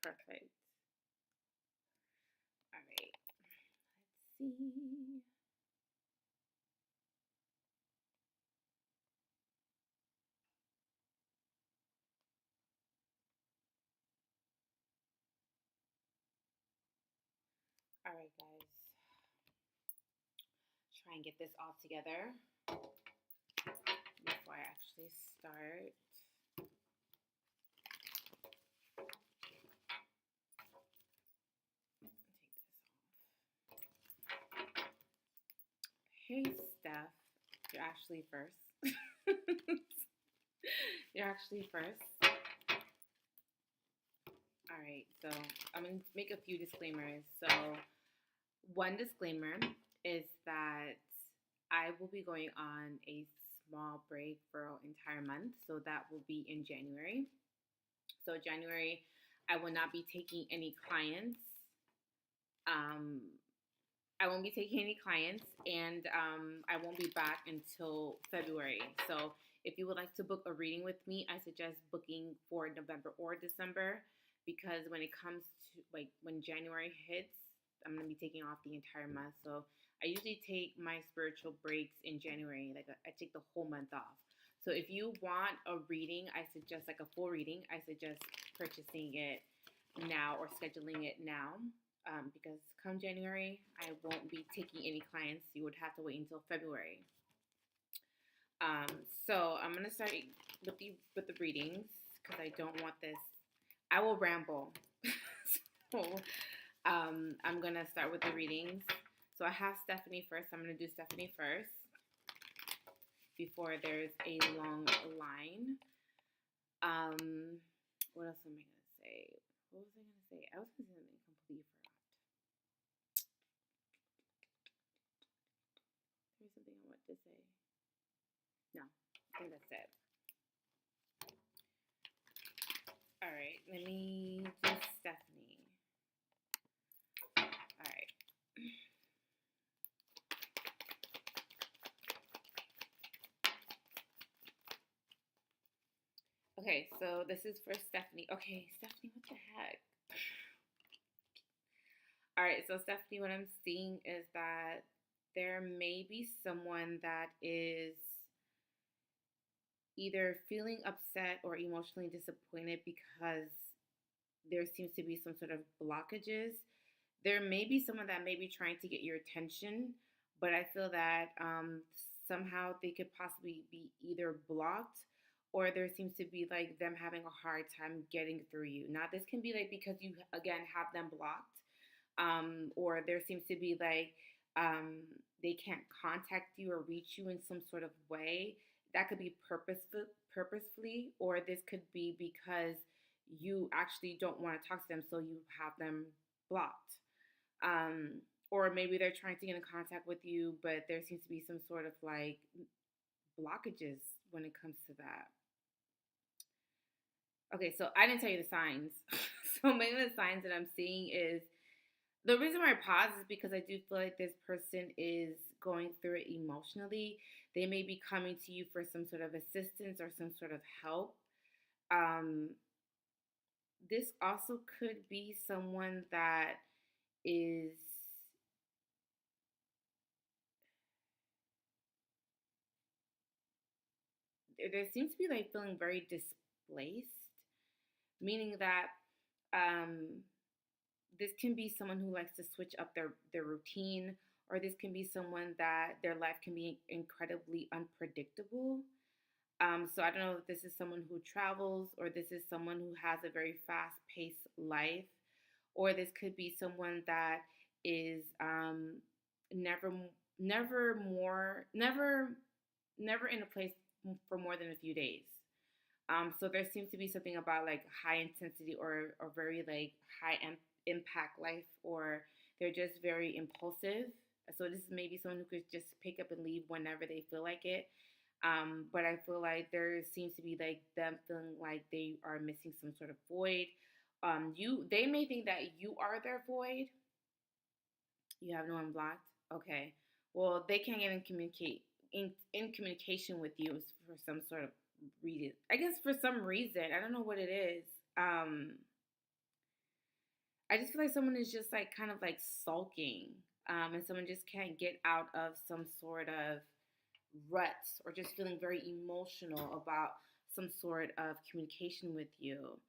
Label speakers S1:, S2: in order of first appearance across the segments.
S1: Perfect. All right. Let's see. All right, guys. Try and get this all together before I actually start. Take this off. Hey, Steph. You're actually first. You're actually first. All right, so I'm going to make a few disclaimers. So, one disclaimer is that I will be going on a small break for an entire month. So, that will be in January. So, January, I will not be taking any clients. Um, I won't be taking any clients, and I won't be back until February. So, if you would like to book a reading with me, I suggest booking for November or December, because when it comes to like when January hits, I'm gonna be taking off the entire month. So, I usually take my spiritual breaks in January. Like I take the whole month off. So, if you want a reading, I suggest like a full reading. I suggest purchasing it now or scheduling it now, because come January, I won't be taking any clients. You would have to wait until February. Um, so I'm gonna start with the readings because I don't want this. I will ramble. So I'm gonna start with the readings. So I have Stephanie first. I'm gonna do Stephanie first before there's a long line. What else am I gonna say? What was I gonna say? I was gonna say something completely forgot. There's something I want to say. No, I think that's it. All right, let me do Stephanie. All right. Okay, so this is for Stephanie. Okay, Stephanie, what the heck? All right, so Stephanie, what I'm seeing is that there may be someone that is either feeling upset or emotionally disappointed because there seems to be some sort of blockages. There may be someone that may be trying to get your attention, but I feel that somehow they could possibly be either blocked, or there seems to be like them having a hard time getting through you. Now, this can be like because you again have them blocked, or there seems to be like um, they can't contact you or reach you in some sort of way. That could be purposefully, or this could be because you actually don't want to talk to them, so you have them blocked. Or maybe they're trying to get in contact with you, but there seems to be some sort of like blockages when it comes to that. Okay, so I didn't tell you the signs. So many of the signs that I'm seeing is the reason why I pause is because I do feel like this person is going through it emotionally. They may be coming to you for some sort of assistance or some sort of help. Um, this also could be someone that is there seems to be like feeling very displaced, meaning that um, this can be someone who likes to switch up their routine, or this can be someone that their life can be incredibly unpredictable. So I don't know if this is someone who travels, or this is someone who has a very fast paced life, or this could be someone that is never, never more, never in a place for more than a few days. So there seems to be something about like high intensity or very like impact life, or they're just very impulsive. So this is maybe someone who could just pick up and leave whenever they feel like it. But I feel like there seems to be like them feeling like they are missing some sort of void. They may think that you are their void. You have no one blocked. Okay. Well, they can't even communicate in communication with you for some sort of reason. I guess for some reason, I don't know what it is. Um, I just feel like someone is just like kind of like sulking, and someone just can't get out of some sort of ruts or just feeling very emotional about some sort of communication with you.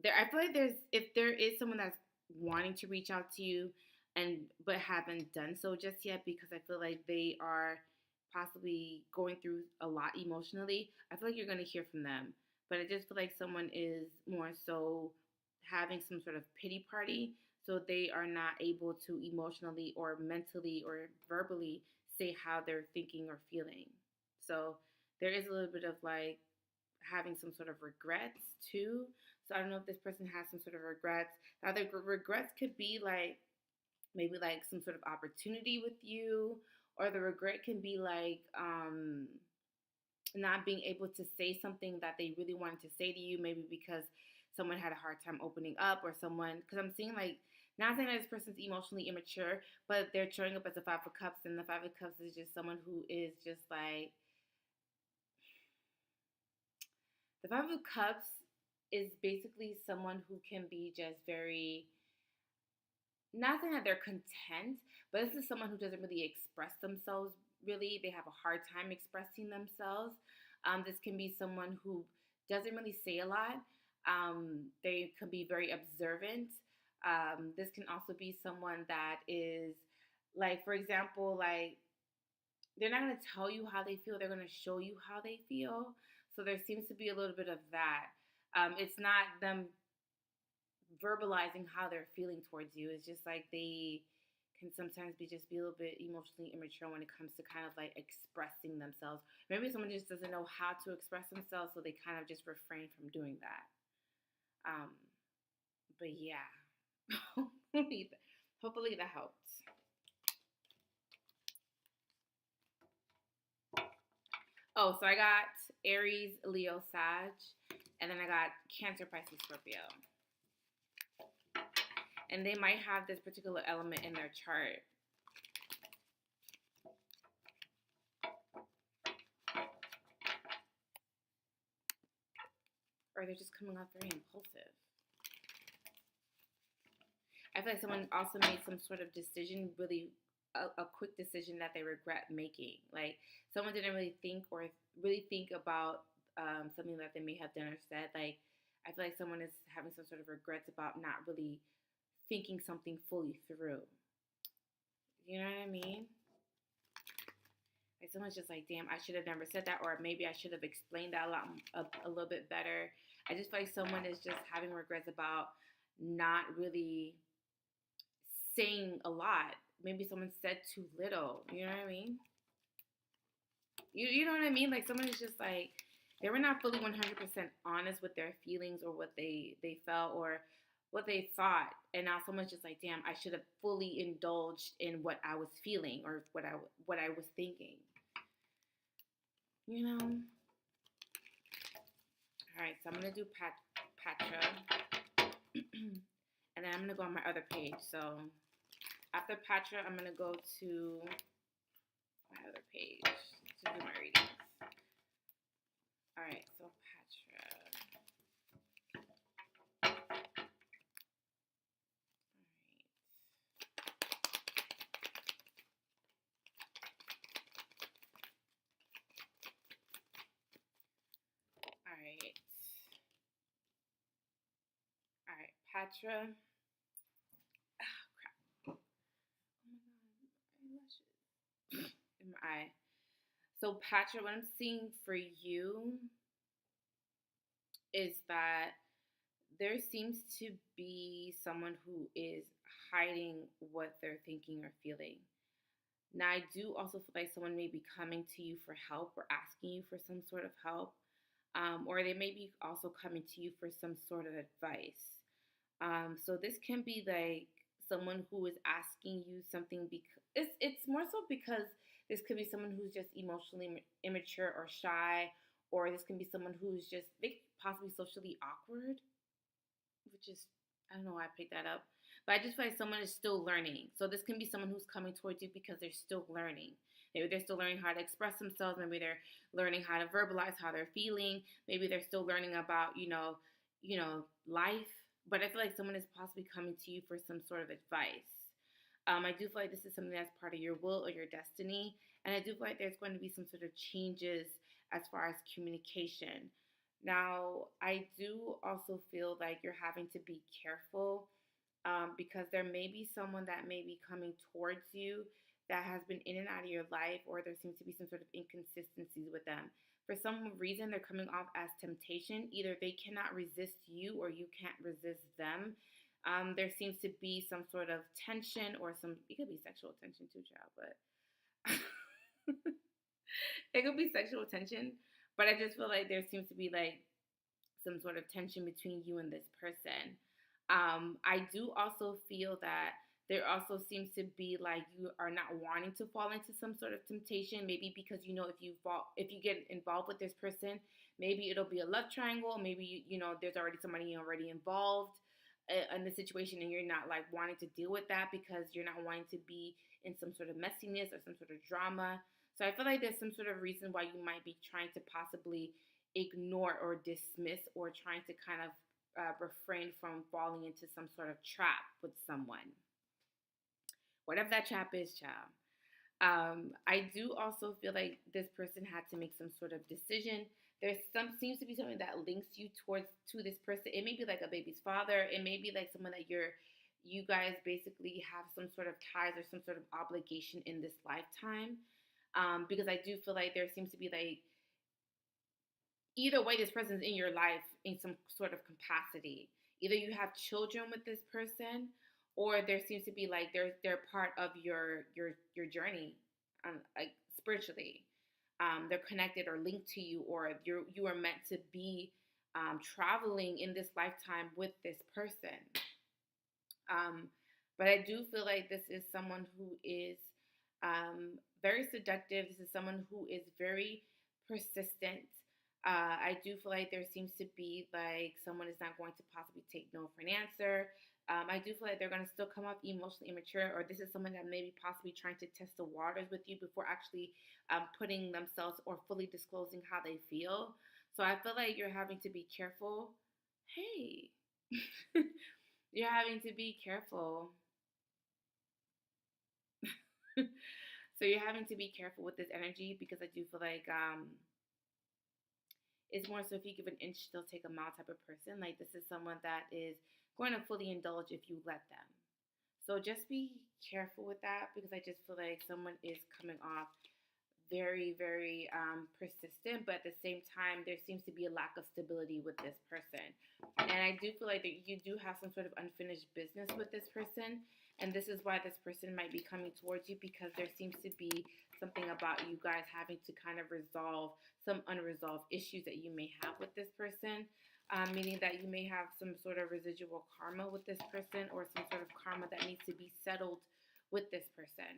S1: I feel like if there is someone that's wanting to reach out to you and but haven't done so just yet because I feel like they are possibly going through a lot emotionally, I feel like you're going to hear from them. But I just feel like someone is more so having some sort of pity party, so they are not able to emotionally or mentally or verbally say how they're thinking or feeling. So there is a little bit of like having some sort of regrets too. So I don't know if this person has some sort of regrets. Now the regrets could be like maybe like some sort of opportunity with you, or the regret can be like not being able to say something that they really wanted to say to you, maybe because someone had a hard time opening up, or someone, because I'm seeing like, not saying that this person's emotionally immature, but they're showing up as a Five of Cups, and the Five of Cups is just someone who is just like, the Five of Cups is basically someone who can be just very, not saying that they're content, but this is someone who doesn't really express themselves really. They have a hard time expressing themselves. This can be someone who doesn't really say a lot. They can be very observant. This can also be someone that is, like, for example, like, they're not going to tell you how they feel, they're going to show you how they feel. So there seems to be a little bit of that. It's not them verbalizing how they're feeling towards you. It's just like they can sometimes be a little bit emotionally immature when it comes to kind of like expressing themselves. Maybe someone just doesn't know how to express themselves, so they kind of just refrain from doing that. Um, but yeah, hopefully that helps. Oh, so I got Aries, Leo, Sag, and then I got Cancer, Pisces, Scorpio. And they might have this particular element in their chart. Or they're just coming off very impulsive. I feel like someone also made some sort of decision, really a quick decision that they regret making. Like someone didn't really think about something that they may have done or said. Like I feel like someone is having some sort of regrets about not really thinking something fully through. You know what I mean? Like someone's just like, damn, I should have never said that, or maybe I should have explained that a little bit better. I just feel like someone is just having regrets about not really saying a lot. Maybe someone said too little. You know what I mean? You know what I mean? Like someone is just like, they were not fully 100% honest with their feelings or what they felt or what they thought, and now someone's just like, damn, I should have fully indulged in what I was feeling or what I was thinking. You know. All right, so I'm gonna do Patra, and then I'm gonna go on my other page. So after Patra, I'm gonna go to my other page to do my readings. All right, so Patra. All right. All right, Patra. Oh crap! Oh my god, my eyelashes in my eye. So Patra, what I'm seeing for you is that there seems to be someone who is hiding what they're thinking or feeling. Now, I do also feel like someone may be coming to you for help or asking you for some sort of help, or they may be also coming to you for some sort of advice. So this can be like someone who is asking you something because it's more so because this could be someone who's just emotionally immature or shy, or this can be someone who's just they possibly socially awkward, which is, I don't know why I picked that up. But I just feel like someone is still learning. So this can be someone who's coming towards you because they're still learning. Maybe they're still learning how to express themselves. Maybe they're learning how to verbalize how they're feeling. Maybe they're still learning about, life. but I feel like someone is possibly coming to you for some sort of advice. I do feel like this is something that's part of your will or your destiny, and I do feel like there's going to be some sort of changes as far as communication. Now, I do also feel like you're having to be careful, because there may be someone that may be coming towards you that has been in and out of your life, or there seems to be some sort of inconsistencies with them. For some reason, they're coming off as temptation. Either they cannot resist you or you can't resist them. There seems to be some sort of tension, or some, it could be sexual tension too, child, but it could be sexual tension. But I just feel like there seems to be like some sort of tension between you and this person. I do also feel that there also seems to be like you are not wanting to fall into some sort of temptation, maybe because you know if you get involved with this person, maybe it'll be a love triangle, maybe you know there's already somebody already involved in the situation, and you're not like wanting to deal with that because you're not wanting to be in some sort of messiness or some sort of drama. So I feel like there's some sort of reason why you might be trying to possibly ignore or dismiss, or trying to kind of refrain from falling into some sort of trap with someone, whatever that trap is, child. I do also feel like this person had to make some sort of decision. There's some seems to be something that links you towards to this person. It may be like a baby's father. It may be like someone that you guys basically have some sort of ties or some sort of obligation in this lifetime. Because I do feel like there seems to be like either way, this person's in your life in some sort of capacity. Either you have children with this person, or there seems to be like they're part of your journey, like spiritually. They're connected or linked to you, or you are meant to be traveling in this lifetime with this person. But I do feel like this is someone who is very seductive. This is someone who is very persistent. I do feel like there seems to be like someone is not going to possibly take no for an answer. I do feel like they're going to still come off emotionally immature, or this is someone that may be possibly trying to test the waters with you before actually putting themselves or fully disclosing how they feel. So I feel like you're having to be careful. Hey, you're having to be careful. So you're having to be careful with this energy, because I do feel like it's more so if you give an inch, they'll take a mile type of person. Like this is someone that is going to fully indulge if you let them. So just be careful with that, because I just feel like someone is coming off very, very persistent, but at the same time, there seems to be a lack of stability with this person. And I do feel like that you do have some sort of unfinished business with this person. And this is why this person might be coming towards you, because there seems to be something about you guys having to kind of resolve some unresolved issues that you may have with this person. Meaning that you may have some sort of residual karma with this person, or some sort of karma that needs to be settled with this person.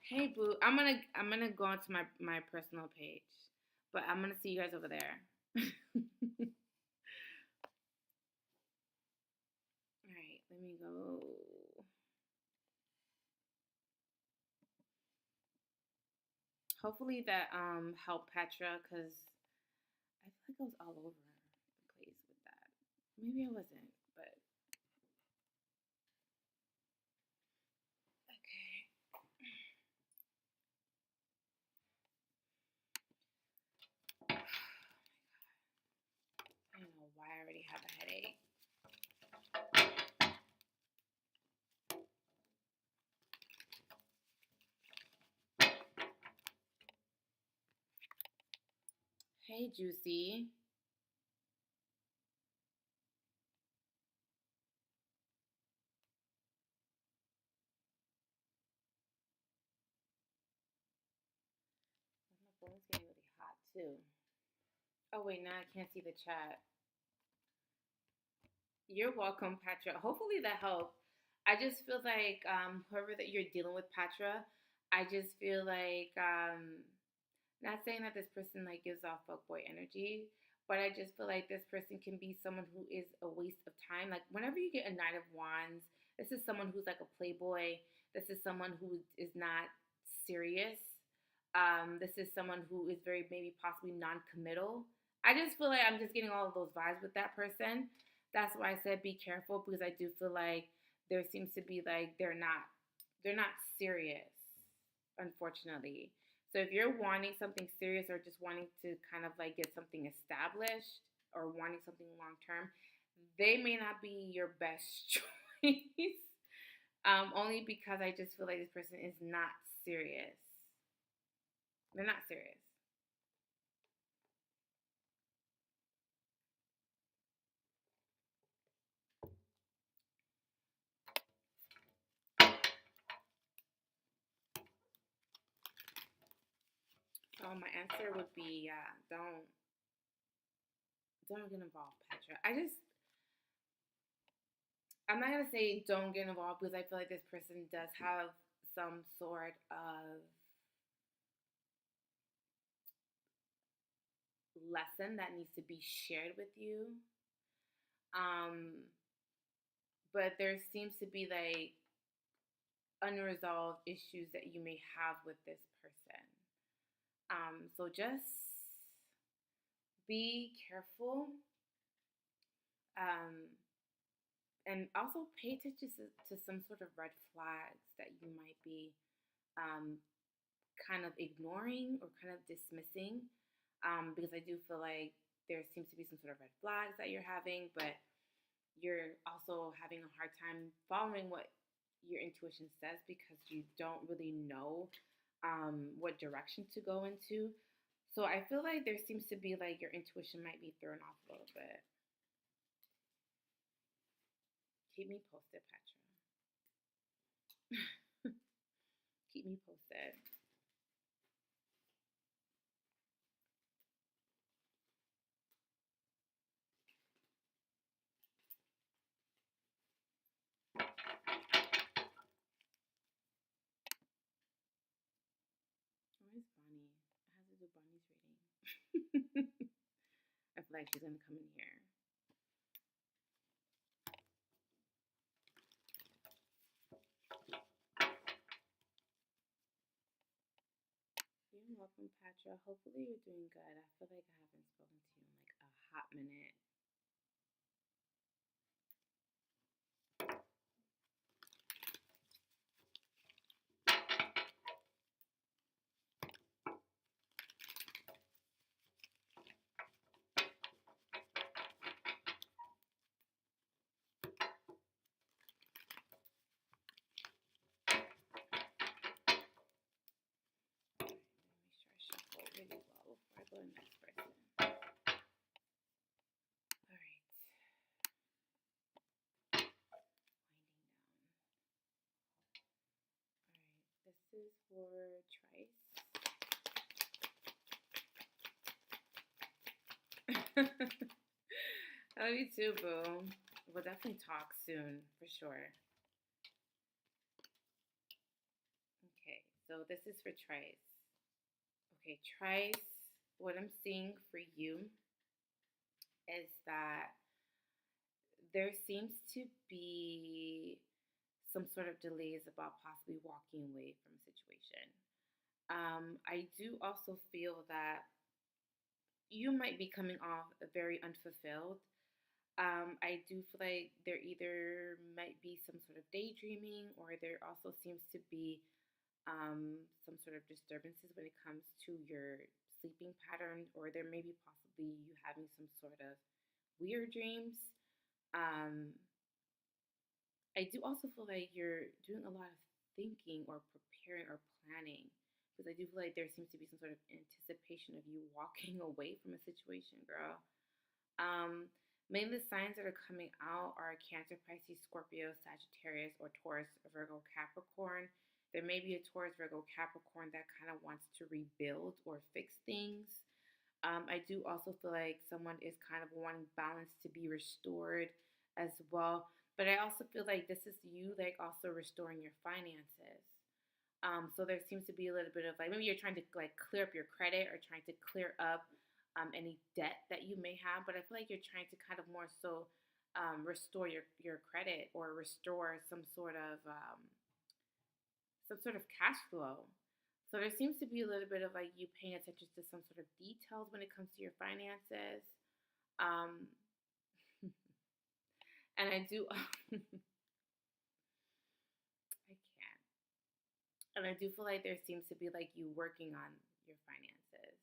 S1: Hey boo, I'm gonna go onto my personal page, but I'm gonna see you guys over there. All right, let me go. Hopefully that helped Petra, because I feel like I was all over the place with that. Maybe I wasn't, but okay. I don't know why I already have a headache. Hey Juicy. My phone's getting really hot too. Oh wait, now I can't see the chat. You're welcome, Patra. Hopefully that helped. I just feel like whoever that you're dealing with, Patra, I just feel like not saying that this person like gives off fuckboy energy, but I just feel like this person can be someone who is a waste of time. Like whenever you get a Knight of Wands, this is someone who's like a playboy. This is someone who is not serious. This is someone who is very maybe possibly non-committal. I just feel like I'm just getting all of those vibes with that person. That's why I said be careful, because I do feel like there seems to be like they're not serious, unfortunately. So if you're wanting something serious or just wanting to kind of like get something established or wanting something long term, they may not be your best choice. Only because I just feel like this person is not serious. They're not serious. So my answer would be yeah, don't get involved, Petra. I'm not gonna say don't get involved because I feel like this person does have some sort of lesson that needs to be shared with you. Um, but there seems to be like unresolved issues that you may have with this person. So just be careful. Um, and also pay attention to some sort of red flags that you might be um, kind of ignoring or kind of dismissing, because I do feel like there seems to be some sort of red flags that you're having, but you're also having a hard time following what your intuition says because you don't really know what direction to go into. So I feel like there seems to be like your intuition might be thrown off a little bit. Keep me posted, Petra. Keep me posted. Where's Bonnie? I have to do Bonnie's reading. I feel like she's gonna come in here. You're welcome, Patra. Hopefully you're doing good. I feel like I haven't spoken to you in like a hot minute. Let me make sure I shuffle really well before I go to the next person. All right. Winding down. All right. This is for Trice. I love you too, boo. We'll definitely talk soon, for sure. Okay, so this is for Trice. Okay, Trice, what I'm seeing for you is that there seems to be some sort of delays about possibly walking away from a situation. I do also feel that you might be coming off very unfulfilled. I do feel like there either might be some sort of daydreaming, or there also seems to be some sort of disturbances when it comes to your sleeping pattern, or there may be possibly you having some sort of weird dreams. Um, I do also feel like you're doing a lot of thinking or preparing or planning, because I do feel like there seems to be some sort of anticipation of you walking away from a situation, girl. Um, Mainly the signs that are coming out are Cancer, Pisces, Scorpio, Sagittarius, or Taurus, Virgo, Capricorn. There may be a Taurus, Virgo, Capricorn that kind of wants to rebuild or fix things. I do also feel like someone is kind of wanting balance to be restored as well. But I also feel like this is you, like also restoring your finances. So there seems to be a little bit of like maybe you're trying to like clear up your credit or trying to clear up any debt that you may have. But I feel like you're trying to kind of more so restore your credit or restore some sort of cash flow. So there seems to be a little bit of like you paying attention to some sort of details when it comes to your finances. Um, and I do, I can't. And I do feel like there seems to be like you working on your finances.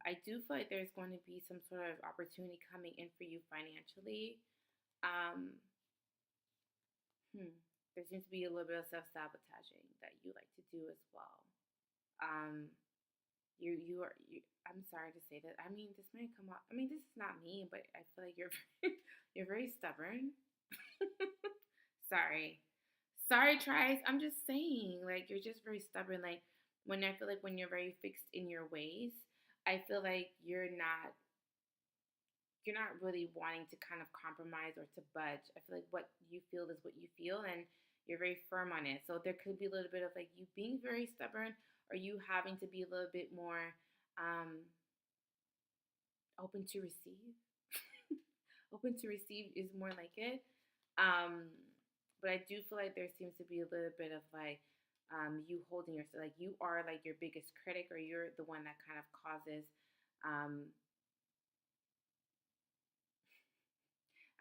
S1: I do feel like there's going to be some sort of opportunity coming in for you financially. Um, there seems to be a little bit of self sabotaging that you like to do as well. Um, I'm sorry to say that. I mean, this might come out. I mean, this is not me, but I feel like you're you're very stubborn. Sorry. Sorry, tries. I'm just saying, like you're just very stubborn. Like when I feel like when you're very fixed in your ways, I feel like you're not really wanting to kind of compromise or to budge. I feel like what you feel is what you feel, and you're very firm on it. So there could be a little bit of like you being very stubborn, or you having to be a little bit more um, open to receive. Open to receive is more like it. Um, but I do feel like there seems to be a little bit of like you holding yourself, like you are like your biggest critic, or you're the one that kind of causes. Um,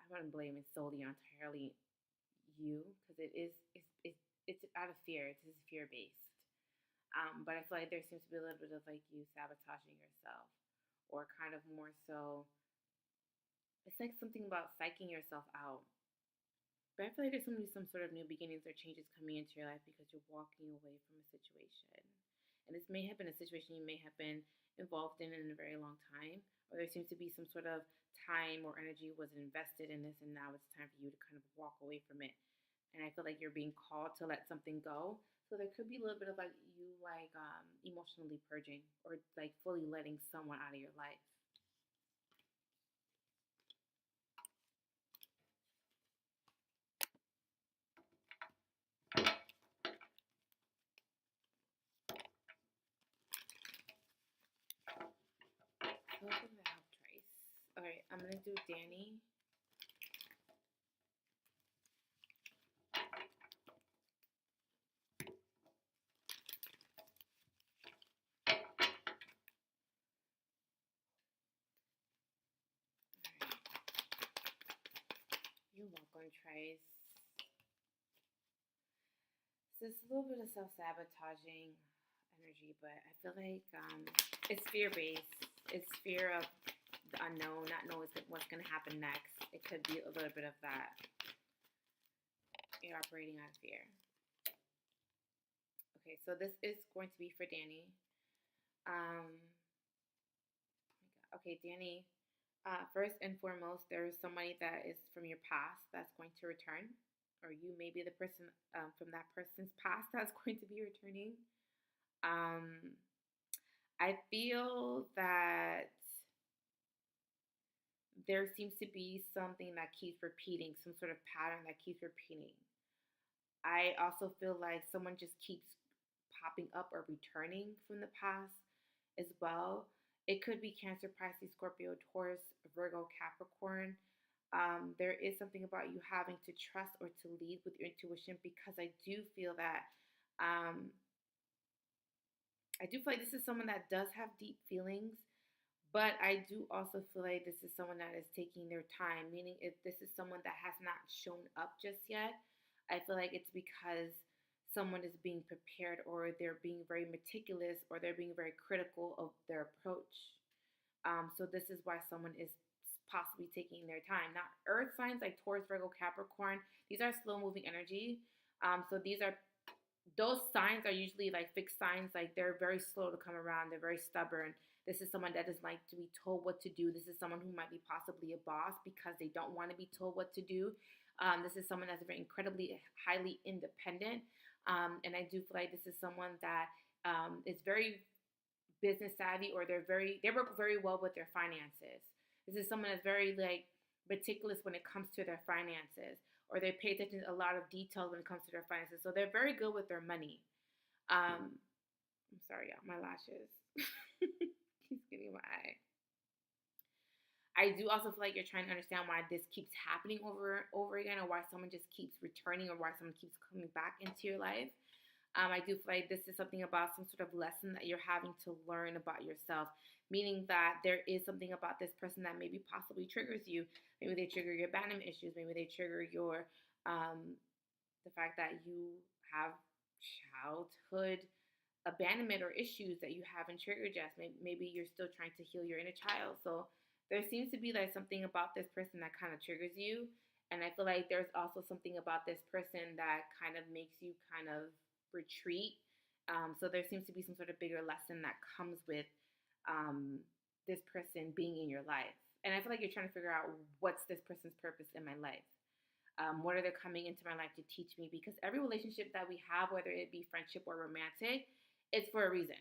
S1: I wouldn't blame it solely entirely you because it's out of fear. It's just fear based. But I feel like there seems to be a little bit of like you sabotaging yourself, or kind of more so. It's like something about psyching yourself out. But I feel like there's going to be some sort of new beginnings or changes coming into your life because you're walking away from a situation. And this may have been a situation you may have been involved in a very long time, or there seems to be some sort of time or energy was invested in this, and now it's time for you to kind of walk away from it. And I feel like you're being called to let something go. So there could be a little bit of like you like emotionally purging, or like fully letting someone out of your life. So what did I help twice? All right, I'm gonna do Danny. You're welcome, Trice. So it's a little bit of self sabotaging energy, but I feel like it's fear based. It's fear of the unknown, not knowing what's going to happen next. It could be a little bit of that. You're operating out of fear. Okay, so this is going to be for Danny. Um, okay, Danny. First and foremost, there is somebody that is from your past that's going to return, or you may be the person from that person's past that's going to be returning. Um, I feel that there seems to be something that keeps repeating, some sort of pattern that keeps repeating. I also feel like someone just keeps popping up or returning from the past as well. It could be Cancer, Pisces, Scorpio, Taurus, Virgo, Capricorn. There is something about you having to trust or to lead with your intuition, because um, I do feel like this is someone that does have deep feelings, but I do also feel like this is someone that is taking their time, meaning if this is someone that has not shown up just yet, I feel like it's because someone is being prepared, or they're being very meticulous, or they're being very critical of their approach. So this is why someone is possibly taking their time. Now, earth signs like Taurus, Virgo, Capricorn, these are slow moving energy. So those signs are usually like fixed signs, like they're very slow to come around, they're very stubborn. This is someone that doesn't like to be told what to do. This is someone who might be possibly a boss because they don't want to be told what to do. This is someone that's very incredibly highly independent. And I do feel like this is someone that is very business savvy, or they work very well with their finances. This is someone that's very like meticulous when it comes to their finances, or they pay attention to a lot of details when it comes to their finances. So they're very good with their money. I'm sorry, y'all, my lashes keeps getting my eye. I do also feel like you're trying to understand why this keeps happening over and over again, or why someone just keeps returning, or why someone keeps coming back into your life. I do feel like this is something about some sort of lesson that you're having to learn about yourself, meaning that there is something about this person that maybe possibly triggers you. Maybe they trigger your abandonment issues. Maybe they trigger your the fact that you have childhood abandonment or issues that you haven't triggered yet. Maybe you're still trying to heal your inner child. So there seems to be like something about this person that kind of triggers you. And I feel like there's also something about this person that kind of makes you kind of retreat. So there seems to be some sort of bigger lesson that comes with um, this person being in your life. And I feel like you're trying to figure out what's this person's purpose in my life. What are they coming into my life to teach me? Because every relationship that we have, whether it be friendship or romantic, it's for a reason.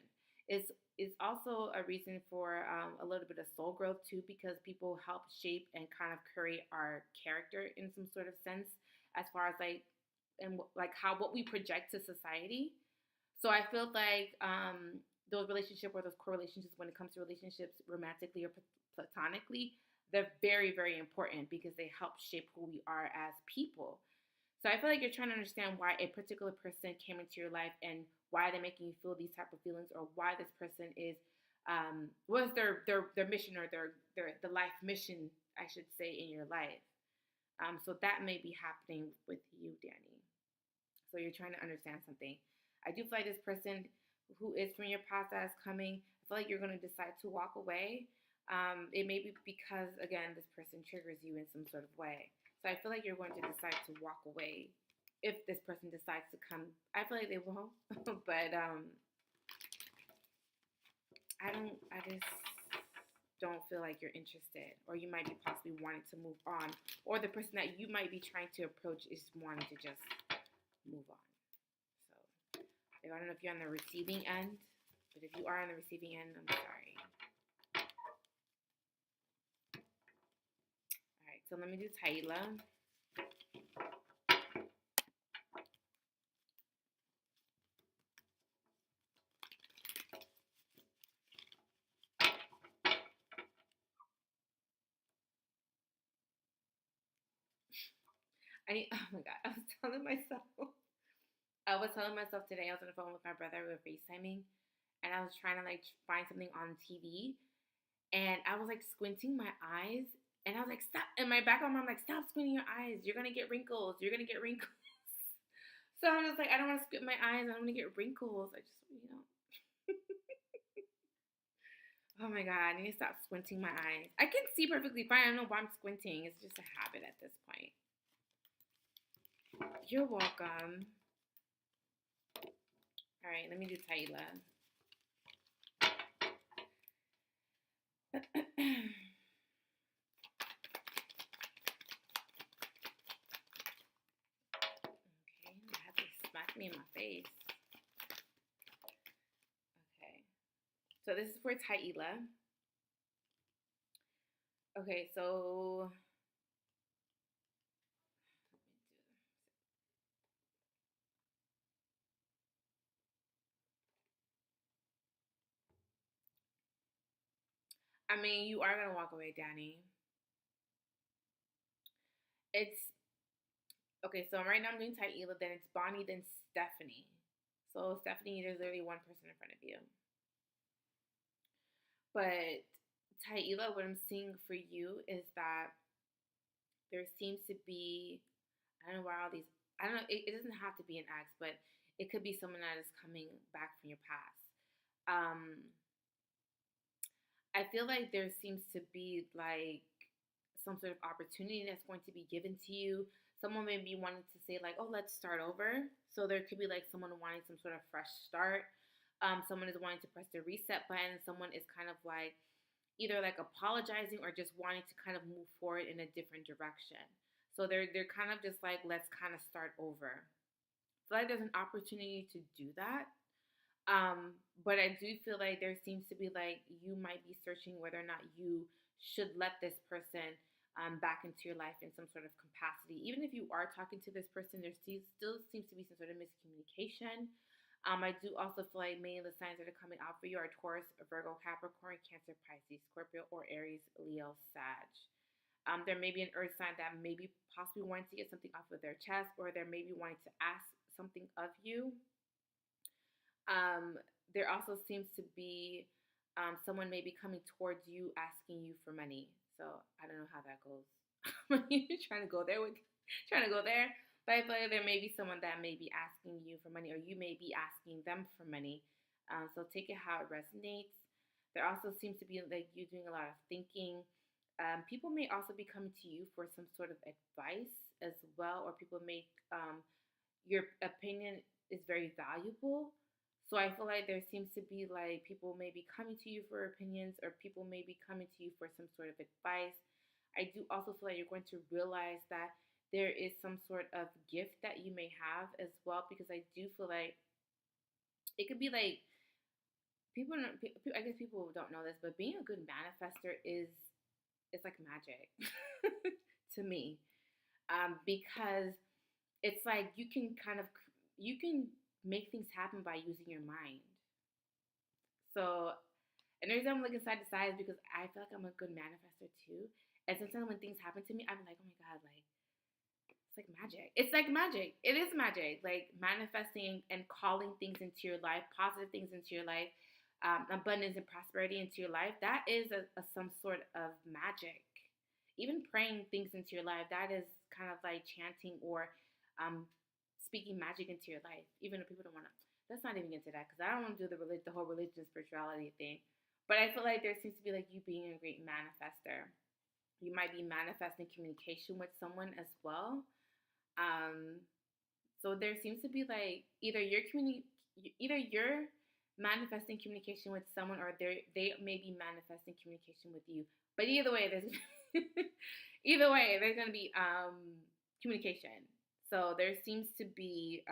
S1: It's also a reason for a little bit of soul growth too, because people help shape and kind of create our character in some sort of sense, as far as like and like how what we project to society. So I feel like those relationships or those core relationships, when it comes to relationships, romantically or platonically, they're very, very important because they help shape who we are as people. So I feel like you're trying to understand why a particular person came into your life and why they're making you feel these type of feelings, or why this person is what is their mission, or their the life mission, I should say, in your life. So that may be happening with you, Danny. So you're trying to understand something. I do feel like this person who is from your past that is coming, I feel like you're going to decide to walk away. It may be because, again, this person triggers you in some sort of way. So I feel like you're going to decide to walk away if this person decides to come. I feel like they won't, but I just don't feel like you're interested, or you might be possibly wanting to move on, or the person that you might be trying to approach is wanting to just move on. So I don't know if you're on the receiving end, but if you are on the receiving end, I'm sorry. All right, so let me do Taila. Oh my god, I was telling myself today, I was on the phone with my brother, we were FaceTiming, and I was trying to like find something on TV, and I was like squinting my eyes, and I was like, stop. In my back of my mind, I'm like, stop squinting your eyes. You're gonna get wrinkles. You're gonna get wrinkles. So I'm just like, I don't want to squint my eyes. I don't want to get wrinkles. I just. Oh my god, I need to stop squinting my eyes. I can see perfectly fine. I don't know why I'm squinting. It's just a habit at this point. You're welcome. All right, let me do Taila. Okay, I have to smack me in my face. Okay, so this is for Taila. Okay, so I mean, you are gonna walk away, Danny. It's okay. So right now I'm doing Taila, then it's Bonnie, then Stephanie. So Stephanie, there's literally one person in front of you. But Taila, what I'm seeing for you is that there seems to be, I don't know why all these, I don't know, it doesn't have to be an ex, but it could be someone that is coming back from your past. Um, I feel like there seems to be like some sort of opportunity that's going to be given to you. Someone may be wanting to say like, "Oh, let's start over." So there could be like someone wanting some sort of fresh start. Someone is wanting to press the reset button. Someone is kind of like either like apologizing or just wanting to kind of move forward in a different direction. So they're kind of just like, let's kind of start over. I feel like there's an opportunity to do that. But I do feel like there seems to be like you might be searching whether or not you should let this person back into your life in some sort of capacity. Even if you are talking to this person, there still seems to be some sort of miscommunication. I do also feel like many of the signs that are coming out for you are Taurus, Virgo, Capricorn, Cancer, Pisces, Scorpio, or Aries, Leo, Sag. There may be an earth sign that may be possibly wanting to get something off of their chest, or they may be wanting to ask something of you. Um, there also seems to be someone maybe coming towards you asking you for money. So I don't know how that goes. You're trying to go there with trying to go there. But I feel like there may be someone that may be asking you for money, or you may be asking them for money. So take it how it resonates. There also seems to be like you doing a lot of thinking. People may also be coming to you for some sort of advice as well, or people may your opinion is very valuable. So I feel like there seems to be like people may be coming to you for opinions, or people may be coming to you for some sort of advice. I do also feel like you're going to realize that there is some sort of gift that you may have as well, because I do feel like it could be like people don't, I guess people don't know this, but being a good manifester is it's like magic to me, because it's like you can kind of you can make things happen by using your mind. So, and the reason I'm looking side to side is because I feel like I'm a good manifester too. And sometimes when things happen to me, I'm like, oh my god, like it's like magic. It's like magic. It is magic. Like manifesting and calling things into your life, positive things into your life, abundance and prosperity into your life. That is some sort of magic. Even praying things into your life, that is kind of like chanting or um, speaking magic into your life. Even if people don't want to, let's not even get into that because I don't want to do the whole religion spirituality thing. But I feel like there seems to be like you being a great manifester. You might be manifesting communication with someone as well. Um, so there seems to be like either you're manifesting communication with someone, or they may be manifesting communication with you. But either way, there's either way there's gonna be communication. So there seems to be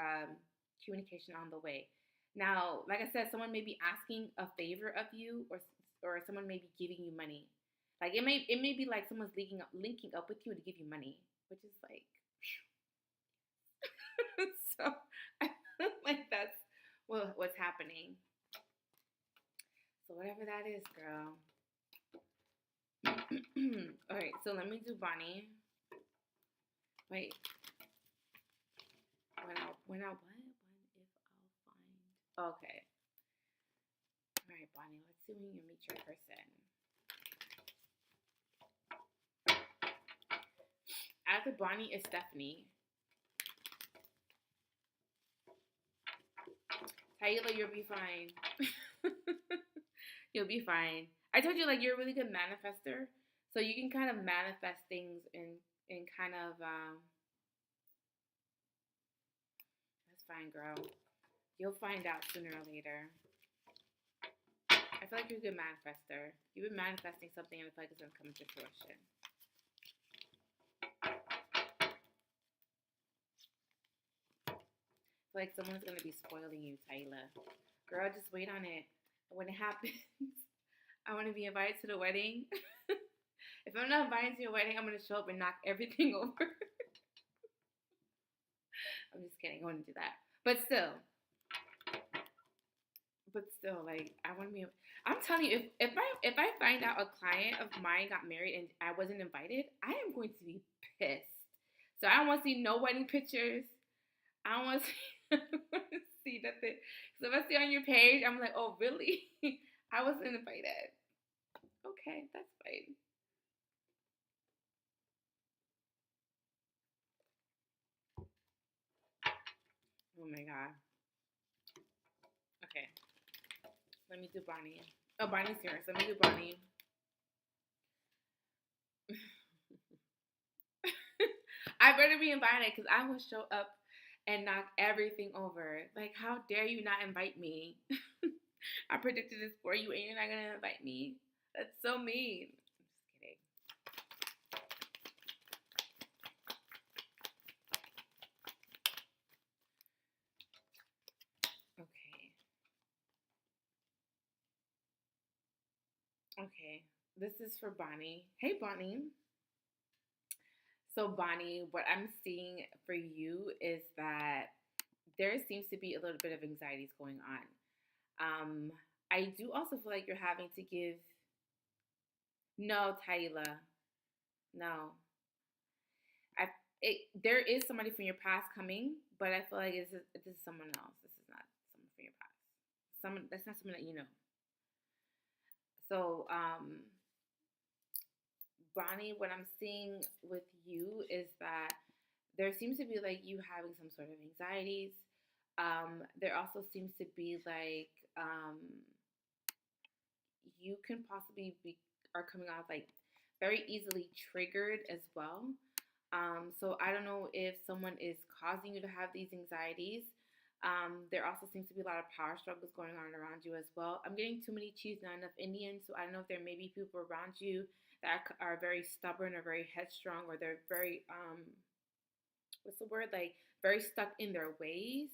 S1: communication on the way. Now, like I said, someone may be asking a favor of you, or someone may be giving you money. Like it may be like someone's linking up with you to give you money, which is like so I feel like that's what's happening. So whatever that is, girl. All right, so let me do Bonnie. Wait, when I what? When if I'll find? Okay. All right, Bonnie. Let's see when you meet your person. After Bonnie is Stephanie. Taylor, you'll be fine. You'll be fine. I told you like you're a really good manifester, so you can kind of manifest things and kind of that's fine, girl. You'll find out sooner or later. I feel like you're a good manifester. You've been manifesting something, and I feel like it's gonna come into fruition. I feel like someone's gonna be spoiling you, Taylor. Girl, just wait on it. When it happens, I want to be invited to the wedding. If I'm not invited to your wedding, I'm gonna show up and knock everything over. I'm just kidding. I wouldn't do that. But still, like I want to be. I'm telling you, if I find out a client of mine got married and I wasn't invited, I am going to be pissed. So I don't want to see no wedding pictures. I don't want to see, I don't want to see nothing. So if I see on your page, I'm like, oh really? I wasn't invited. Okay, that's fine. Oh my god. Okay, let me do Bonnie. Oh, Bonnie's here. So let me do Bonnie. I better be invited because I will show up and knock everything over. Like, how dare you not invite me? I predicted this for you and you're not gonna invite me. That's so mean. I'm just kidding. Okay. Okay. This is for Bonnie. Hey, Bonnie. So, Bonnie, what I'm seeing for you is that there seems to be a little bit of anxieties going on. Um, I do also feel like you're having to give. No, Taylor. No. I there is somebody from your past coming, but I feel like this is someone else. This is not someone from your past. that's not someone that you know. So, Bonnie, what I'm seeing with you is that there seems to be like you having some sort of anxieties. There also seems to be like you can possibly be are coming off like very easily triggered as well. So I don't know if someone is causing you to have these anxieties. There also seems to be a lot of power struggles going on around you as well. I'm getting too many chiefs, not enough Indians, so I don't know if there may be people around you that are very stubborn or very headstrong, or they're very what's the word, like very stuck in their ways.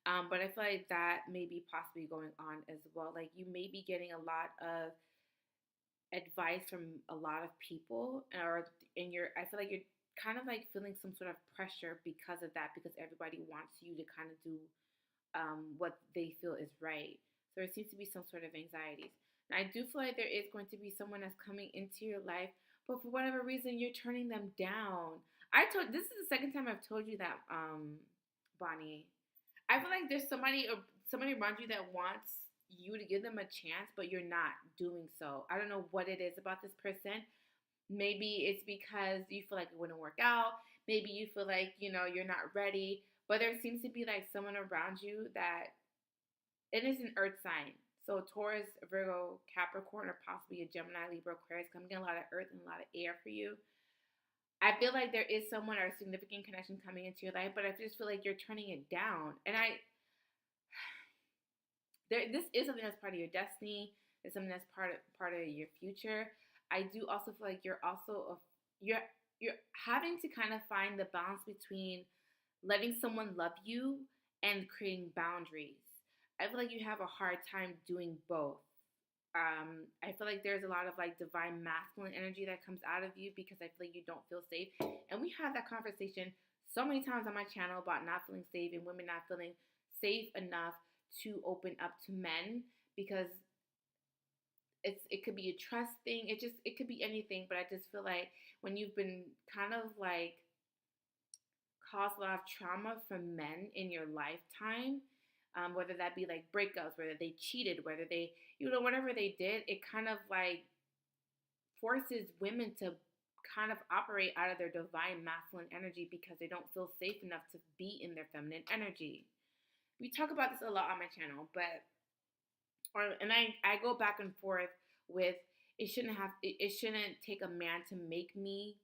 S1: But I feel like that may be possibly going on as well. Like you may be getting a lot of advice from a lot of people, or in your, I feel like you're kind of like feeling some sort of pressure because of that, because everybody wants you to kind of do what they feel is right. So there seems to be some sort of anxieties. And I do feel like there is going to be someone that's coming into your life, but for whatever reason, you're turning them down. This is the second time I've told you that, Bonnie. I feel like there's somebody around you that wants you to give them a chance, but you're not doing so. I don't know what it is about this person. Maybe it's because you feel like it wouldn't work out. Maybe you feel like, you're not ready. But there seems to be like someone around you that it is an earth sign. So Taurus, Virgo, Capricorn, or possibly a Gemini, Libra, Aquarius. I'm getting a lot of earth and a lot of air for you. I feel like there is someone or a significant connection coming into your life, but I just feel like you're turning it down. And this is something that's part of your destiny. It's something that's part of your future. I do also feel like you're having to kind of find the balance between letting someone love you and creating boundaries. I feel like you have a hard time doing both. I feel like there's a lot of like divine masculine energy that comes out of you because I feel like you don't feel safe. And we had that conversation so many times on my channel about not feeling safe and women not feeling safe enough to open up to men, because it could be a trust thing. It could be anything, but I just feel like when you've been kind of like caused a lot of trauma from men in your lifetime, whether that be like breakups, whether they cheated, whether they, whatever they did, it kind of like forces women to kind of operate out of their divine masculine energy because they don't feel safe enough to be in their feminine energy. We talk about this a lot on my channel, and I go back and forth with it shouldn't take a man to make me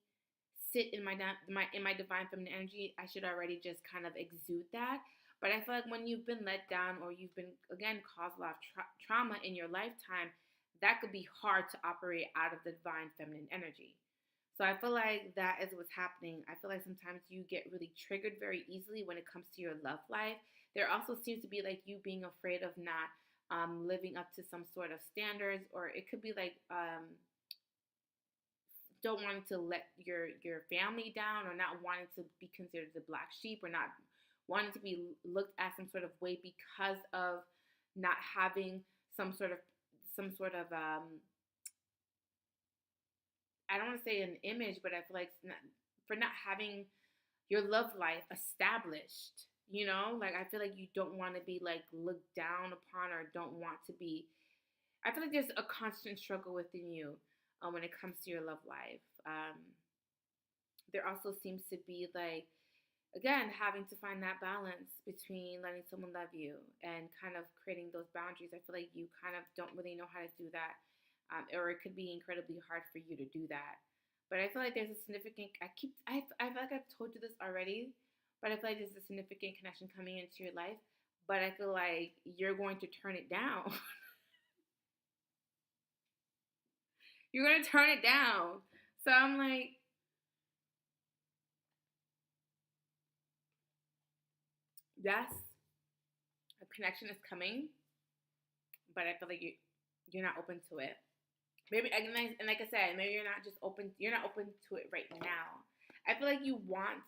S1: sit in my divine feminine energy. I should already just kind of exude that. But I feel like when you've been let down, or you've been, again, caused a lot of trauma in your lifetime, that could be hard to operate out of the divine feminine energy. So I feel like that is what's happening. I feel like sometimes you get really triggered very easily when it comes to your love life. There also seems to be like you being afraid of not living up to some sort of standards, or it could be like don't wanting to let your family down, or not wanting to be considered the black sheep, or not wanting to be looked at some sort of way because of not having some sort of I don't want to say an image, but I feel like for not having your love life established. Like I feel like you don't want to be like looked down upon, or don't want to be. I feel like there's a constant struggle within you when it comes to your love life. There also seems to be like, again, having to find that balance between letting someone love you and kind of creating those boundaries. I feel like you kind of don't really know how to do that, or it could be incredibly hard for you to do that. But I feel like there's a significant. I feel like I've told you this already, but I feel like there's a significant connection coming into your life. But I feel like you're going to turn it down. You're going to turn it down. So I'm like, yes, a connection is coming, but I feel like you're not open to it. Maybe, and like I said, maybe you're not open to it right now. I feel like you want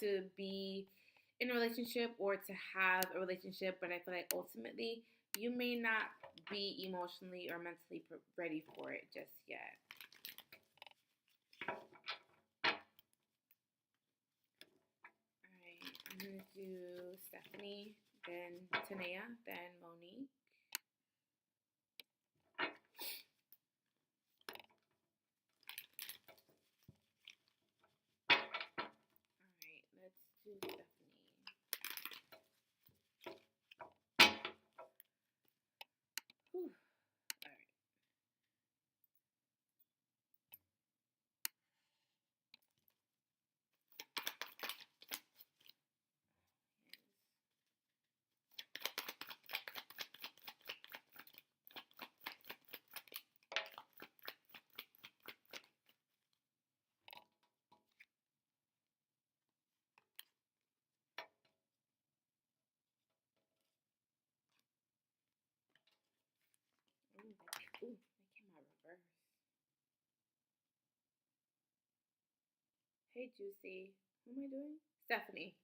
S1: to be in a relationship, or to have a relationship, but I feel like ultimately you may not be emotionally or mentally ready for it just yet. Alright, I'm going to do Stephanie, then Tanea, then Monique. Hey, Juicy. What am I doing? Stephanie.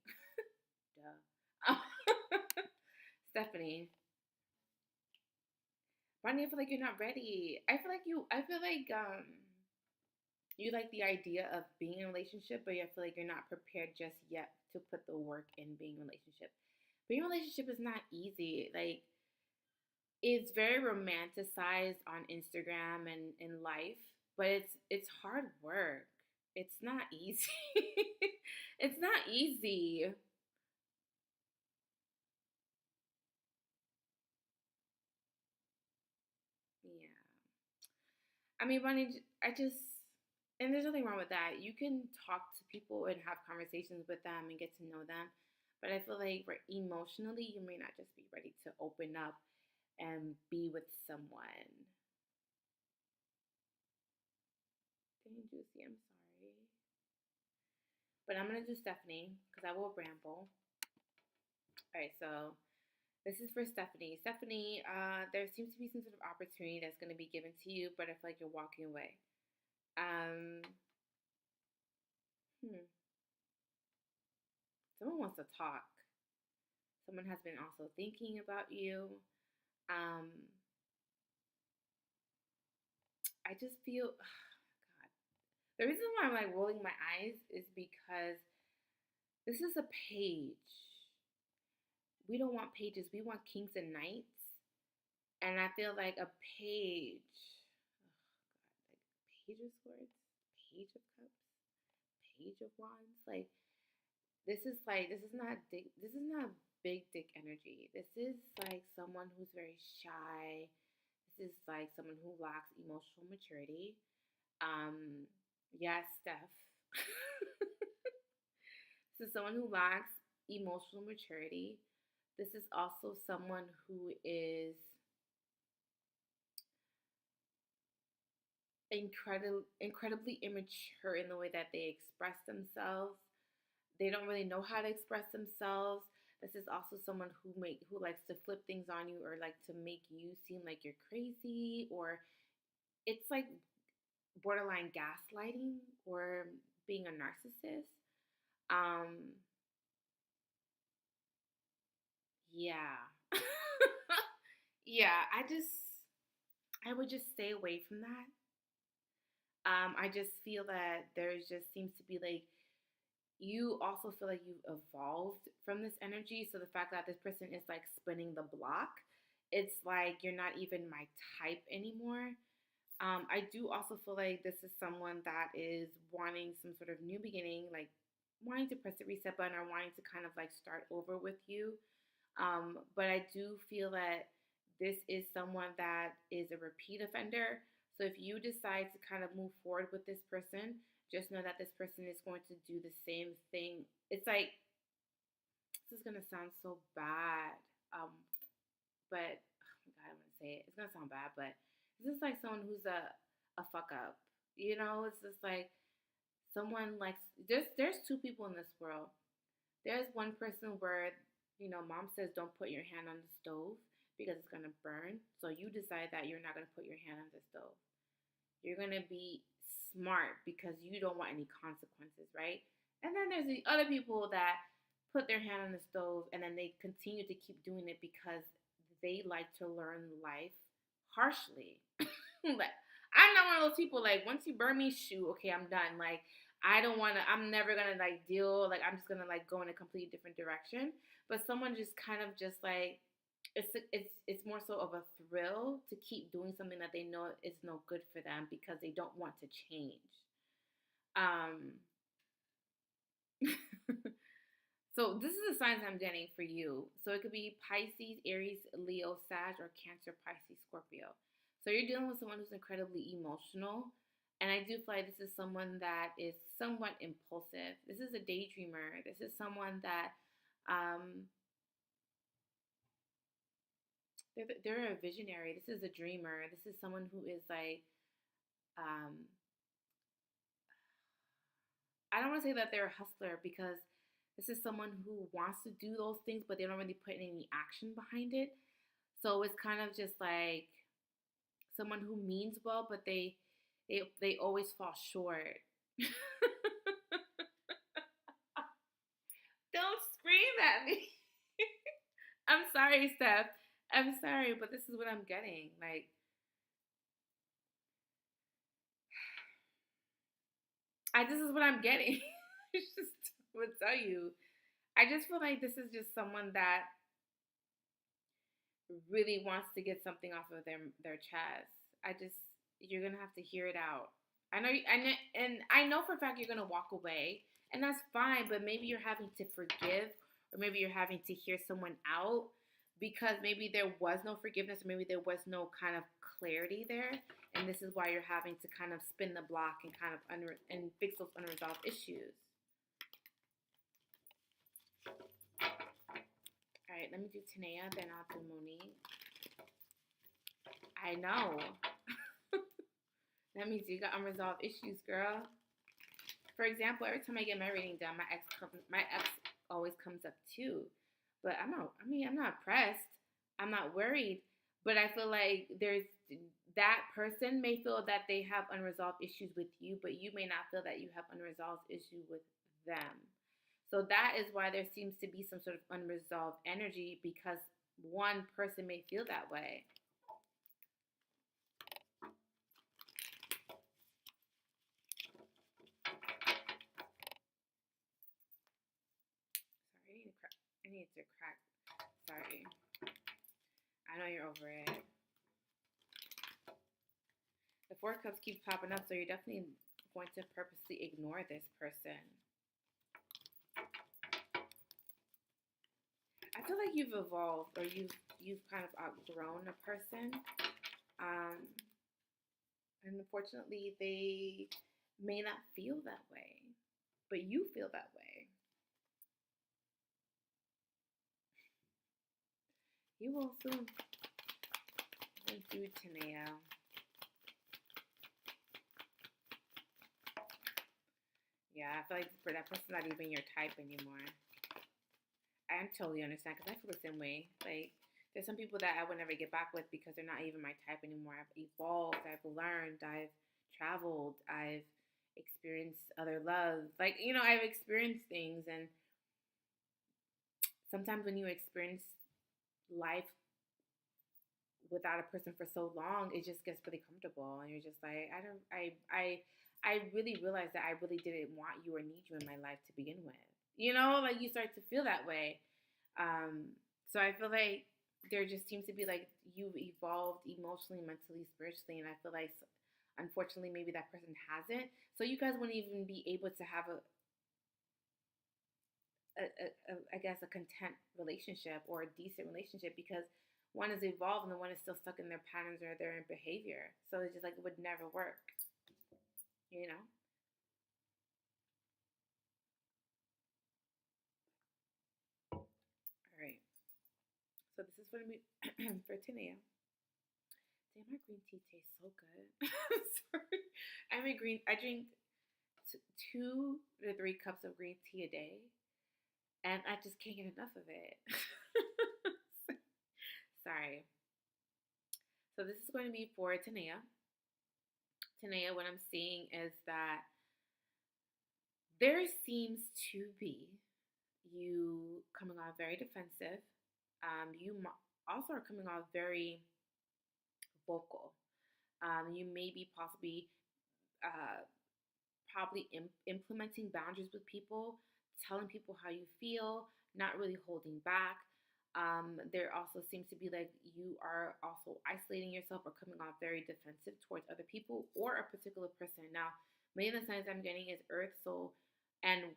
S1: Duh. Stephanie. Ronnie, I feel like you're not ready. I feel like you like the idea of being in a relationship, but I feel like you're not prepared just yet to put the work in being in a relationship. Being in a relationship is not easy. Like, it's very romanticized on Instagram and in life, but it's hard work. It's not easy. It's not easy. Yeah. I mean, Ronnie, I just, and there's nothing wrong with that. You can talk to people and have conversations with them and get to know them. But I feel like emotionally, you may not just be ready to open up and be with someone. Dang, Juicy, I'm sorry. But I'm going to do Stephanie because I will ramble. All right, so this is for Stephanie. Stephanie, there seems to be some sort of opportunity that's going to be given to you, but I feel like you're walking away. Um, hmm. Someone wants to talk. Someone has been also thinking about you. Um, I just feel, God. The reason why I'm like rolling my eyes is because this is a page. We don't want pages. We want kings and knights. And I feel like a page. Oh God, like page of swords, page of cups, page of wands. This is not dick. This is not big dick energy. This is like someone who's very shy. This is like someone who lacks emotional maturity. Um, yes, Steph. This is someone who lacks emotional maturity. This is also someone who is incredibly immature in the way that they express themselves. They don't really know how to express themselves. This is also someone who likes to flip things on you or like to make you seem like you're crazy, or it's like borderline gaslighting or being a narcissist. Um yeah. Yeah, I would just stay away from that. I just feel that there just seems to be like you also feel like you've evolved from this energy. So the fact that this person is like spinning the block, it's like you're not even my type anymore. I do also feel like this is someone that is wanting some sort of new beginning, like wanting to press the reset button or wanting to kind of like start over with you. But I do feel that this is someone that is a repeat offender. So if you decide to kind of move forward with this person, just know that this person is going to do the same thing. It's like, this is going to sound so bad, um, but oh my God, I'm going to say it. It's going to sound bad, but this is like someone who's a fuck up. You know, it's just like someone like, there's two people in this world. There's one person where, mom says don't put your hand on the stove because it's going to burn. So you decide that you're not going to put your hand on the stove. You're going to be smart because you don't want any consequences, right? And then there's the other people that put their hand on the stove and then they continue to keep doing it because they like to learn life harshly. Like, I'm not one of those people like once you burn me, shoot, okay, I'm done. Like I don't want to. I'm never gonna like deal. Like I'm just gonna like go in a completely different direction. But someone just kind of just like it's more so of a thrill to keep doing something that they know is no good for them because they don't want to change. Um, so this is the signs I'm getting for you. So it could be Pisces, Aries, Leo, Sag, or Cancer, Pisces, Scorpio. So you're dealing with someone who's incredibly emotional. And I do feel like this is someone that is somewhat impulsive. This is a daydreamer. This is someone that um, they're a visionary. This is a dreamer. This is someone who is like, um, I don't want to say that they're a hustler because this is someone who wants to do those things, but they don't really put any action behind it. So it's kind of just like someone who means well, but they always fall short. that. I'm sorry, Steph. I'm sorry, but this is what I'm getting. Like, this is what I'm getting. It's just, I would tell you. I just feel like this is just someone that really wants to get something off of their chest. You're gonna have to hear it out. I know for a fact you're gonna walk away, and that's fine. But maybe you're having to forgive, or maybe you're having to hear someone out because maybe there was no forgiveness, or maybe there was no kind of clarity there, and this is why you're having to kind of spin the block and kind of and fix those unresolved issues. All right, let me do Tanea, then I'll do Monique. I know. That means you got unresolved issues, girl. For example, every time I get my reading done, my ex always comes up too. But I'm not pressed. I'm not worried. But I feel like that person may feel that they have unresolved issues with you, but you may not feel that you have unresolved issues with them. So that is why there seems to be some sort of unresolved energy, because one person may feel that way. Sorry, I need to crack. Sorry. I know you're over it. The Four of Cups keeps popping up, so you're definitely going to purposely ignore this person. I feel like you've evolved, or you've kind of outgrown a person, and unfortunately, they may not feel that way, but you feel that way. You will soon. Thank you, Tanea. Yeah, I feel like that person's not even your type anymore. I totally understand, because I feel the same way. Like, there's some people that I would never get back with because they're not even my type anymore. I've evolved, I've learned, I've traveled, I've experienced other love. Like, I've experienced things, and sometimes when you experience life without a person for so long, it just gets really comfortable, and you're just like, I really realized that I really didn't want you or need you in my life to begin with. Like, you start to feel that way. So I feel like there just seems to be like you've evolved emotionally, mentally, spiritually, and I feel like unfortunately maybe that person hasn't. So you guys wouldn't even be able to have I guess a content relationship or a decent relationship, because one is evolved and the one is still stuck in their patterns or their behavior. So it's just like it would never work, you know? All right. So this is going to be for Tanea. Damn, my green tea tastes so good. Sorry. I drink 2 to 3 cups of green tea a day, and I just can't get enough of it. Sorry. So this is going to be for Tanea. Tanea, what I'm seeing is that there seems to be you coming off very defensive. You also are coming off very vocal. You may be uh, probably implementing boundaries with people, telling people how you feel, not really holding back. There also seems to be like you are also isolating yourself or coming off very defensive towards other people or a particular person. Now, many of the signs I'm getting is Earth, so and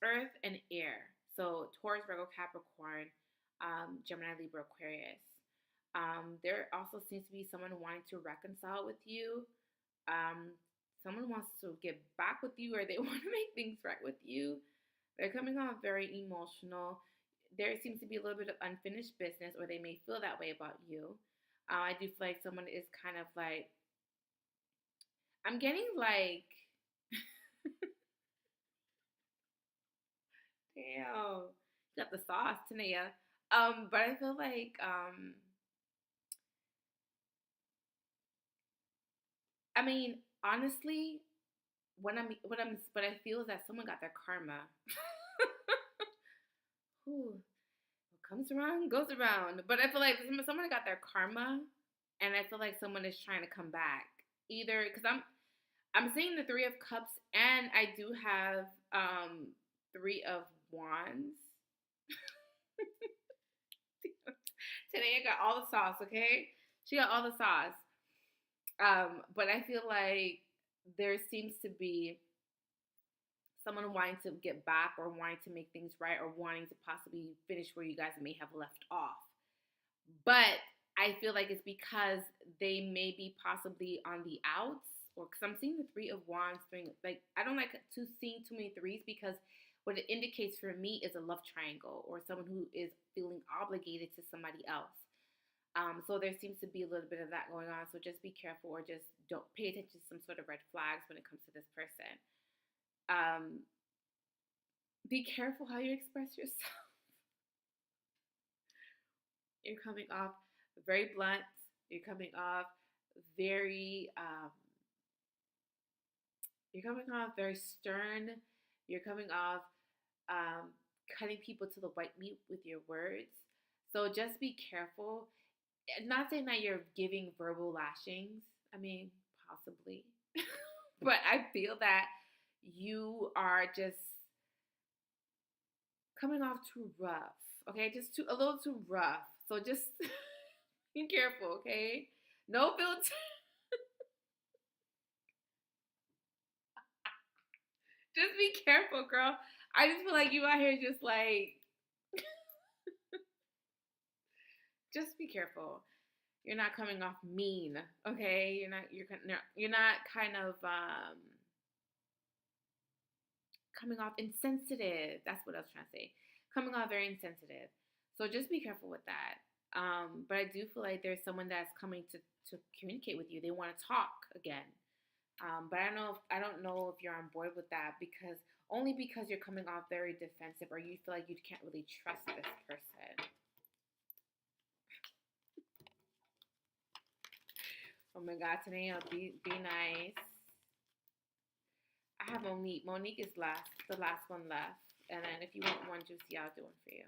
S1: Earth and Air. So Taurus, Virgo, Capricorn, Gemini, Libra, Aquarius. There also seems to be someone wanting to reconcile with you. Someone wants to get back with you, or they want to make things right with you. They're coming off very emotional. There seems to be a little bit of unfinished business, or they may feel that way about you. I do feel like someone is kind of like, I'm getting like, damn, got the sauce, Tanea. But I feel like, honestly, what I feel is that someone got their karma. whew, what comes around goes around. But I feel like someone got their karma, and I feel like someone is trying to come back. Either because I'm seeing the Three of Cups, and I do have Three of Wands. Today I got all the sauce. Okay, she got all the sauce. But I feel like there seems to be someone wanting to get back or wanting to make things right or wanting to possibly finish where you guys may have left off. But I feel like it's because they may be possibly on the outs, or because I'm seeing the Three of Wands thing. Like, I don't like to see too many threes because what it indicates for me is a love triangle or someone who is feeling obligated to somebody else. So there seems to be a little bit of that going on. So just be careful, or just don't pay attention to some sort of red flags when it comes to this person. Be careful how you express yourself. You're coming off very blunt. You're coming off very very stern. You're coming off cutting people to the white meat with your words. So just be careful. Not saying that you're giving verbal lashings. I mean, possibly. But I feel that you are just coming off too rough. Okay? Just a little too rough. So just be careful, okay? No filter. Just be careful, girl. I just feel like you out here just like just be careful. You're not coming off mean, okay? You're not kind of coming off insensitive. That's what I was trying to say. Coming off very insensitive. So just be careful with that. But I do feel like there's someone that's coming to communicate with you. They want to talk again. But I don't know if you're on board with that because you're coming off very defensive, or you feel like you can't really trust this person. Oh my God, today be nice. I have Monique. Monique is the last one left. And then if you want one juicy, I'll do one for you.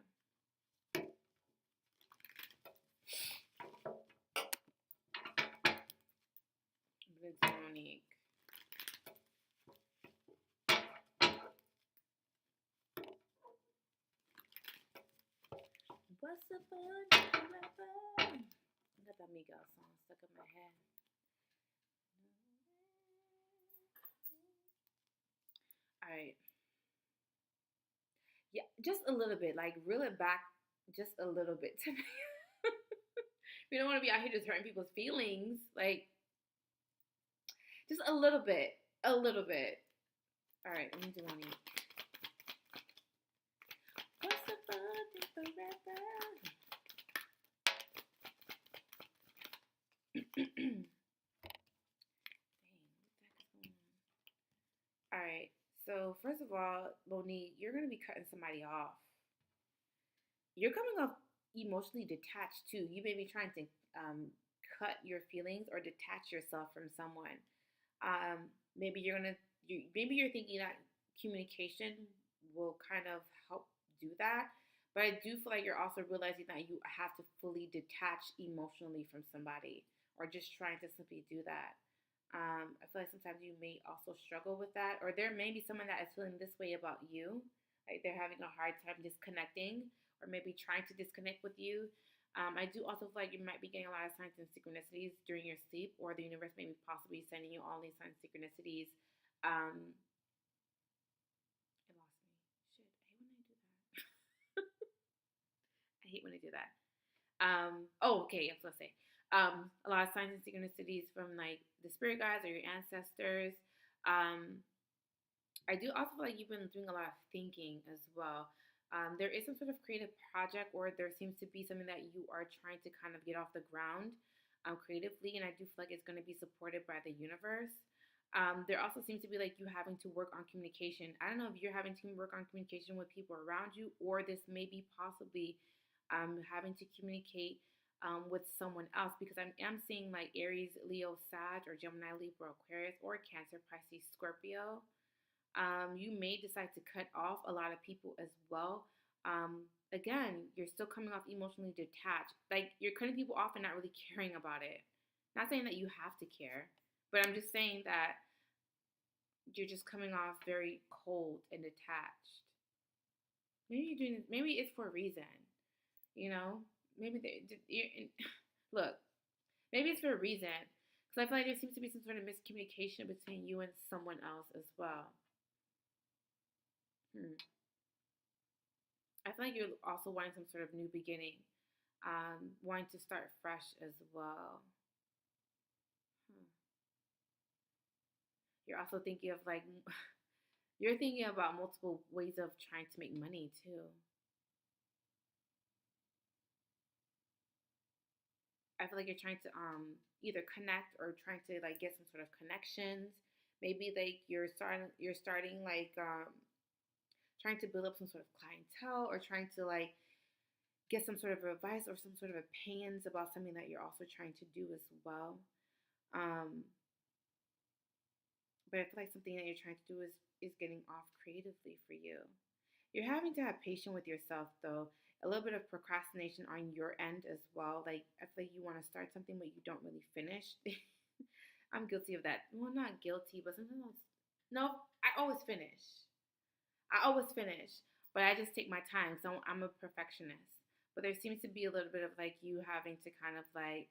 S1: I'm gonna do Monique. What's the fun? I got that Miguel song stuck in my head. All right. Yeah, just a little bit. Like, reel it back just a little bit to me. We don't want to be out here just hurting people's feelings. Like, just a little bit. A little bit. All right, let me do Monique. What's the fun forever? Dang, all right. So first of all, Monique, you're gonna be cutting somebody off. You're coming off emotionally detached too. You may be trying to cut your feelings or detach yourself from someone. Maybe maybe you're thinking that communication will kind of help do that. But I do feel like you're also realizing that you have to fully detach emotionally from somebody, or just trying to simply do that. I feel like sometimes you may also struggle with that, or there may be someone that is feeling this way about you, like they're having a hard time disconnecting, or maybe trying to disconnect with you. I do also feel like you might be getting a lot of signs and synchronicities during your sleep, or the universe may be possibly sending you all these signs and synchronicities. It lost me. Shit, I hate when I do that. Okay, I was gonna say. A lot of signs and synchronicities from like the spirit guides or your ancestors. I do also feel like you've been doing a lot of thinking as well. There is some sort of creative project, or there seems to be something that you are trying to kind of get off the ground creatively, and I do feel like it's going to be supported by the universe. There also seems to be like you having to work on communication. I don't know if you're having to work on communication with people around you, or this may be possibly having to communicate with someone else, because I am seeing like Aries, Leo, Sag, or Gemini, Libra, Aquarius, or Cancer, Pisces, Scorpio. You may decide to cut off a lot of people as well. Again, you're still coming off emotionally detached. Like you're cutting people off and not really caring about it. Not saying that you have to care, but I'm just saying that you're just coming off very cold and detached. Maybe you're doing this. Maybe it's for a reason. You know, maybe look. Maybe it's for a reason. Because I feel like there seems to be some sort of miscommunication between you and someone else as well. Hmm. I feel like you're also wanting some sort of new beginning, wanting to start fresh as well. Hmm. You're also thinking of like, you're thinking about multiple ways of trying to make money too. I feel like you're trying to either connect or trying to like get some sort of connections. Maybe like you're starting like trying to build up some sort of clientele or trying to like get some sort of advice or some sort of opinions about something that you're also trying to do as well. Um, but I feel like something that you're trying to do is getting off creatively for you. You're having to have patience with yourself though. A little bit of procrastination on your end as well. Like I feel like you want to start something but you don't really finish. I'm guilty of that. Well, not guilty, but sometimes no, I always finish. I always finish, but I just take my time because I'm a perfectionist. But there seems to be a little bit of like you having to kind of like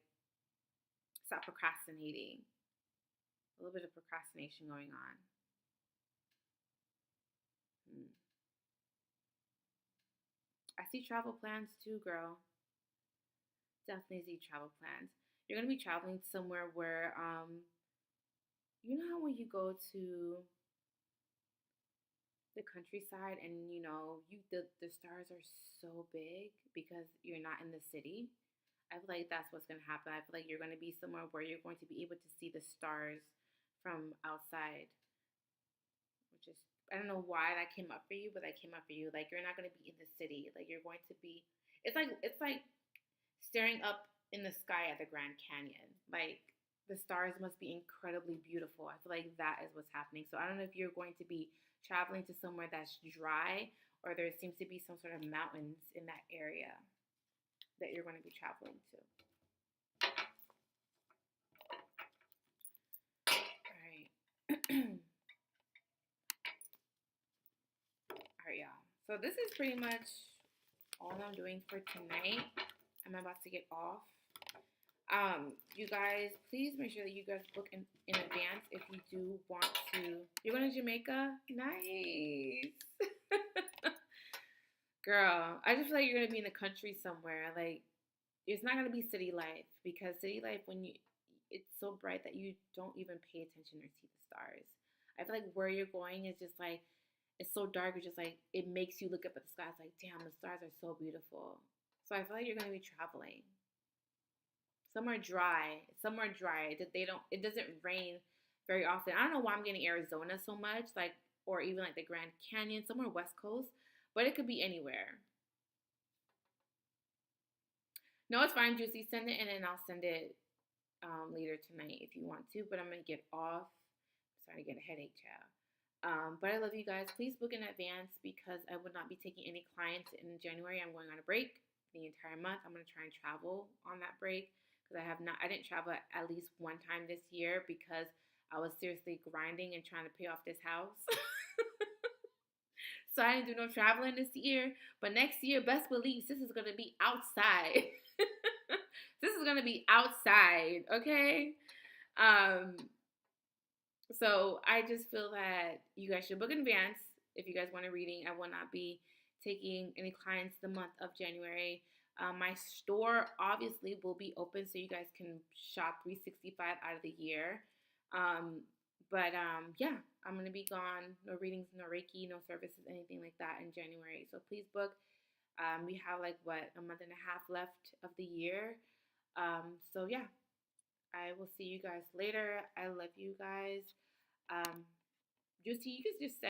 S1: stop procrastinating. A little bit of procrastination going on. Hmm. I see travel plans too, girl. Definitely see travel plans. You're gonna be traveling somewhere where you know how when you go to the countryside and the stars are so big because you're not in the city. I feel like that's what's gonna happen. I feel like you're gonna be somewhere where you're going to be able to see the stars from outside, which is I don't know why that came up for you, but that came up for you. Like you're not gonna be in the city. Like you're going to be. It's like staring up in the sky at the Grand Canyon. Like the stars must be incredibly beautiful. I feel like that is what's happening. So I don't know if you're going to be traveling to somewhere that's dry or there seems to be some sort of mountains in that area that you're going to be traveling to. All right. All right, y'all. So this is pretty much all I'm doing for tonight. I'm about to get off. You guys, please make sure that you guys book in advance if you do want to. You're going to Jamaica? Nice. Girl, I just feel like you're going to be in the country somewhere. Like, it's not going to be city life because city life, it's so bright that you don't even pay attention or see the stars. I feel like where you're going is just like, it's so dark. It's just like, it makes you look up at the sky. It's like, damn, the stars are so beautiful. So I feel like you're going to be traveling. Somewhere dry. Somewhere dry. It doesn't rain very often. I don't know why I'm getting Arizona so much, like or even like the Grand Canyon, somewhere West Coast, but it could be anywhere. No, it's fine, Juicy. Send it and then I'll send it later tonight if you want to. But I'm gonna get off. I'm starting to get a headache, child. But I love you guys. Please book in advance because I would not be taking any clients in January. I'm going on a break the entire month. I'm gonna try and travel on that break because I didn't travel at least one time this year because I was seriously grinding and trying to pay off this house. So I didn't do no traveling this year. But next year, best believe this is gonna be outside. This is gonna be outside, okay? Um, so I just feel that you guys should book in advance if you guys want a reading. I will not be taking any clients the month of January. My store obviously will be open so you guys can shop 365 out of the year. Um, but yeah, I'm gonna be gone. No readings, no Reiki, no services, anything like that in January. So please book. We have like what a month and a half left of the year. So yeah, I will see you guys later. I love you guys. Um, Juicy, you can just say